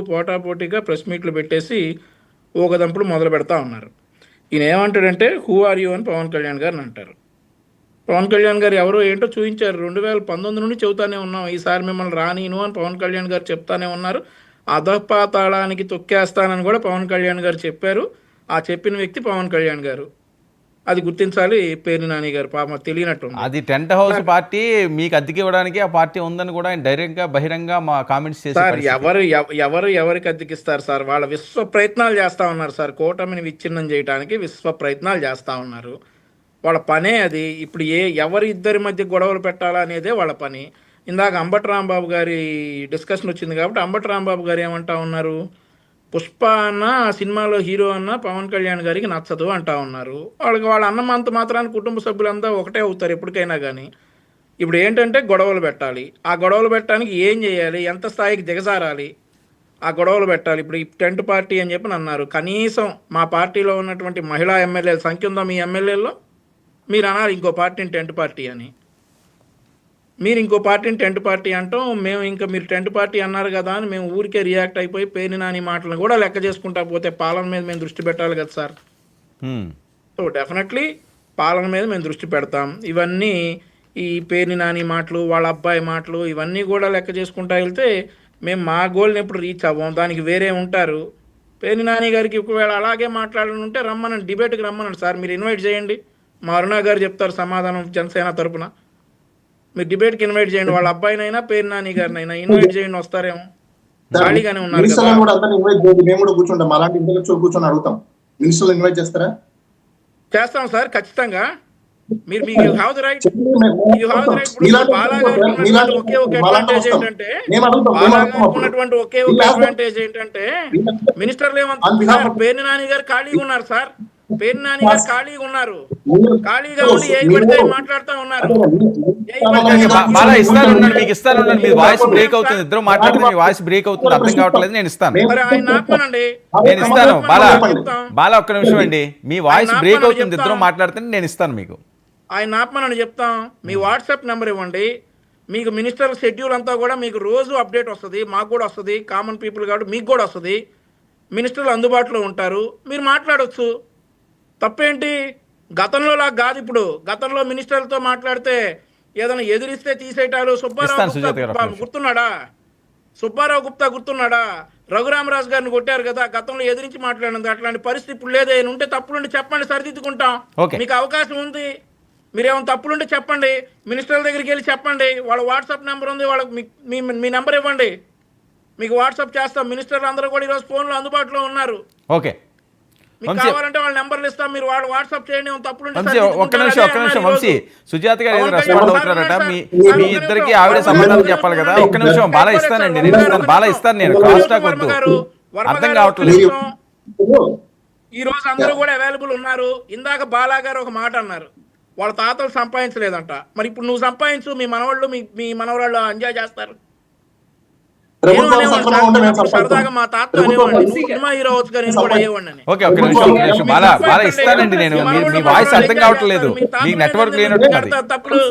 పోటాపోటీగా ప్రెస్ మీట్లు పెట్టేసి ఊగదంపులు మొదలు పెడతా ఉన్నారు. ఈయన ఏమంటాడంటే హూ ఆర్ యూ అని పవన్ కళ్యాణ్ గారిని అంటారు. పవన్ కళ్యాణ్ గారు ఎవరో ఏంటో చూపించారు. 2019 నుండి చెబుతానే ఉన్నాం, ఈసారి మిమ్మల్ని రానీను అని పవన్ కళ్యాణ్ గారు చెప్తానే ఉన్నారు. అధపాతాళానికి తొక్కేస్తానని కూడా పవన్ కళ్యాణ్ గారు చెప్పారు. ఆ చెప్పిన వ్యక్తి పవన్ కళ్యాణ్ గారు. అది గుర్తించాలి పేర్ని నాని గారు. పాపం తెలియనట్టు. అది టెంట్ హౌస్ పార్టీ, మీకు అద్దెకి ఇవ్వడానికి ఆ పార్టీ ఉందని కూడా ఆయన డైరెక్ట్ గా బహిరంగ మా కామెంట్స్ చేశారు. ఎవరికి అద్దెకిస్తారు సార్? వాళ్ళ విశ్వ ప్రయత్నాలు చేస్తా ఉన్నారు సార్. కూటమిని విచ్ఛిన్నం చేయడానికి విశ్వ ప్రయత్నాలు చేస్తా ఉన్నారు. వాళ్ళ పనే అది. ఇప్పుడు ఎవరి ఇద్దరి మధ్య గొడవలు పెట్టాలా అనేదే వాళ్ళ పని. ఇందాక అంబటి రాంబాబు గారి డిస్కషన్ వచ్చింది కాబట్టి అంబటి రాంబాబు గారు ఏమంటా ఉన్నారు, పుష్ప అన్న సినిమాలో హీరో అన్న పవన్ కళ్యాణ్ గారికి నచ్చదు అంటా ఉన్నారు. వాళ్ళ అన్నం అంత మాత్రాన్ని కుటుంబ సభ్యులంతా ఒకటే అవుతారు ఎప్పటికైనా కానీ. ఇప్పుడు ఏంటంటే గొడవలు పెట్టాలి. ఆ గొడవలు పెట్టడానికి ఏం చేయాలి, ఎంత స్థాయికి దిగజారాలి, ఆ గొడవలు పెట్టాలి. ఇప్పుడు ఈ టెంట్ పార్టీ అని చెప్పి అన్నారు. కనీసం మా పార్టీలో ఉన్నటువంటి మహిళా ఎమ్మెల్యేల సంఖ్య ఉందా మీ ఎమ్మెల్యేల్లో? మీరు అన్నారు ఇంకో పార్టీని టెంట్ పార్టీ అని. మీరు ఇంకో పార్టీని టెంట్ పార్టీ అంటాం, మేము ఇంకా మీరు టెంట్ పార్టీ అన్నారు కదా అని మేము ఊరికే రియాక్ట్ అయిపోయి పేర్ని నాని మాటలను కూడా లెక్క చేసుకుంటా పోతే పాలన మీద మేము దృష్టి పెట్టాలి కదా సార్. సో డెఫినెట్లీ పాలన మీద మేము దృష్టి పెడతాం. ఇవన్నీ ఈ పేర్ని నాని మాటలు, వాళ్ళ అబ్బాయి మాటలు, ఇవన్నీ కూడా లెక్క చేసుకుంటా వెళ్తే మేము మా గోల్ని ఎప్పుడు రీచ్ అవ్వం. దానికి వేరే ఉంటారు. పేర్ని నాని గారికి ఒకవేళ అలాగే మాట్లాడాలంటే రమ్మనండి, డిబేట్కి రమ్మనండి సార్. మీరు ఇన్వైట్ చేయండి, మా అరుణ గారు చెప్తారు సమాధానం జనసేన తరపున. మీరు డిబేట్కి ఇన్వైట్ చేయండి. వాళ్ళ అబ్బాయినైనా పేర్ని నాని గారినైనా ఇన్వైట్ చేయండి, వస్తారేమో. ఖాళీగానే ఉన్నారు కదా. చేస్తాం సార్ ఖచ్చితంగా. మీరు మీకు హ్యావ్ ది రైట్. ఒకే ఒక అడ్వాంటేజ్ ఏంటంటే ఉన్నటువంటి ఒకే ఒక అడ్వాంటేజ్ ఏంటంటే మినిస్టర్లు ఏమంటారు, పేర్ని నాని గారు ఖాళీగా ఉన్నారు సార్. పేర్ని నాని గారు ఖాళీగా ఉన్నారు. ఖాళీగా ఉండి ఏ పడితే మాట్లాడుతూ ఉన్నారు. మీకు ఇస్తాను, మీ వాయిస్ బ్రేక్ అవుతుంది. ఇద్దరు మాట్లాడితే మీ వాయిస్ బ్రేక్ అవుతుంది, అర్థం కావట్లేదు. నేను ఇస్తాను, నేను ఇస్తాను. బాలా ఒక్క నిమిషం అండి, మీ వాయిస్ బ్రేక్ అవుతుంది. ఇద్దరు మాట్లాడితే నేను ఇస్తాను మీకు. ఆయన ఆత్మనని చెప్తాం. మీ వాట్సాప్ నెంబర్ ఇవ్వండి. మీకు మినిస్టర్ షెడ్యూల్ అంతా కూడా మీకు రోజు అప్డేట్ వస్తుంది, మాకు కూడా వస్తుంది. కామన్ పీపుల్ కాబట్టి మీకు కూడా వస్తుంది. మినిస్టర్లు అందుబాటులో ఉంటారు, మీరు మాట్లాడవచ్చు. తప్పేంటి? గతంలో లాగా కాదు. ఇప్పుడు గతంలో మినిస్టర్లతో మాట్లాడితే ఏదైనా ఎదిరిస్తే తీసేయటాలు. సుబ్బారావు గుర్తున్నాడా? సుబ్బారావు గుప్తా గుర్తున్నాడా? రఘురామరాజు గారిని కొట్టారు కదా, గతంలో ఎదిరించి మాట్లాడినది. అట్లాంటి పరిస్థితి ఇప్పుడు లేదే. ఉంటే తప్పులుంటే చెప్పండి, సరిదిద్దుకుంటాం. మీకు అవకాశం ఉంది. మీరేమైనా తప్పులుంటే చెప్పండి, మినిస్టర్ల దగ్గరికి వెళ్ళి చెప్పండి. వాళ్ళ వాట్సాప్ నెంబర్ ఉంది, వాళ్ళకి మీ నెంబర్ ఇవ్వండి, మీకు వాట్సాప్ చేస్తాం. మినిస్టర్లు అందరూ కూడా ఈరోజు ఫోన్లో అందుబాటులో ఉన్నారు. ఓకే, మీకు కావాలంటే వాళ్ళ నెంబర్లు ఇస్తాం, మీరు వాళ్ళు వాట్సాప్ చేయండి. తప్పులుంటే ఒక్క నిమిషం వంశీ, సుజాత గారు ఏదో రెస్పాండ్ అవుతున్నారట. మీ ఇద్దరికి ఆవిడ సమాధానం చెప్పాలి కదా. ఒక్క నిమిషం. బాలా ఇస్తానండి, నేను ఇస్తాను. బాలా ఇస్తాను, నేను క్రాస్ టాక్ వద్దు, అర్థం కావట్లేదు. ఈ రోజు అందరూ కూడా అవైలబుల్ ఉన్నారు. ఇందాక బాలా గారు ఒక మాట అన్నారు, వాళ్ళ తాతలు సంపాదించలేదంట. మరి ఇప్పుడు నువ్వు సంపాదించు, మీ మనవాళ్ళు మీ మనవరాళ్ళు ఎంజాయ్ చేస్తారు. సరదాగా మా తాత అనేవాడిని, సినిమా హీరో అవచ్చు కానీ నేను కూడా అయ్యేవాడిని. ఇస్తానండి నేను. మీ వాయిస్ అర్థం కావట్లేదు, మీకు నెట్వర్క్ లేనట్టున్నది. తప్పులు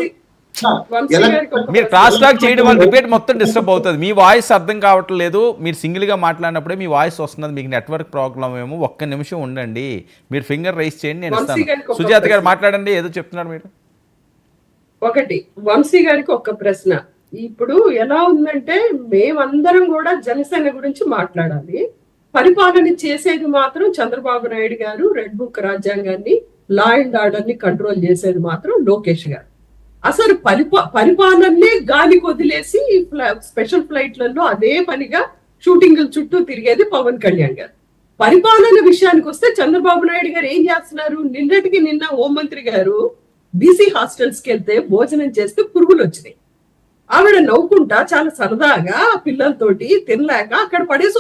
మీరు క్రాస్ టాక్ చేయడం వల్ల డిబేట్ మొత్తం డిస్టర్బ్ అవుతుంది. మీ వాయిస్ అర్థం కావట్లేదు. మీరు సింగిల్ గా మాట్లాడినప్పుడే మీ వాయిస్ వస్తున్నది. మీకు నెట్వర్క్ ప్రాబ్లం ఏమో. ఒక్క నిమిషం ఉండండి, మీరు ఫింగర్ రైస్ చేయండి, నేను ఇస్తాను. సుజాత గారు మాట్లాడండి, ఏదో చెప్తున్నారు మీరు. ఒకటి, వంశీ గారికి ఒక ప్రశ్న. ఇప్పుడు ఎలా ఉందంటే మేమందరం కూడా జనసేన గురించి మాట్లాడాలి, పరిపాలన చేసేది మాత్రం చంద్రబాబు నాయుడు గారు, రెడ్ బుక్ రాజ్యాంగాన్ని, లా అండ్ ఆర్డర్ ని కంట్రోల్ చేసేది మాత్రం లోకేష్ గారు. అసలు పరిపాలననే గాలికి వదిలేసి స్పెషల్ ఫ్లైట్లలో అదే పనిగా షూటింగ్ చుట్టూ తిరిగేది పవన్ కళ్యాణ్ గారు. పరిపాలన విషయానికి వస్తే చంద్రబాబు నాయుడు గారు ఏం చేస్తున్నారు? నిన్న హోంమంత్రి గారు బీసీ హాస్టల్స్ కి వెళ్తే భోజనం చేస్తే పురుగులు వచ్చినాయి. ఆవిడ నవ్వుకుంటా చాలా సరదాగా పిల్లలతోటి తినలేక అక్కడ పడేసి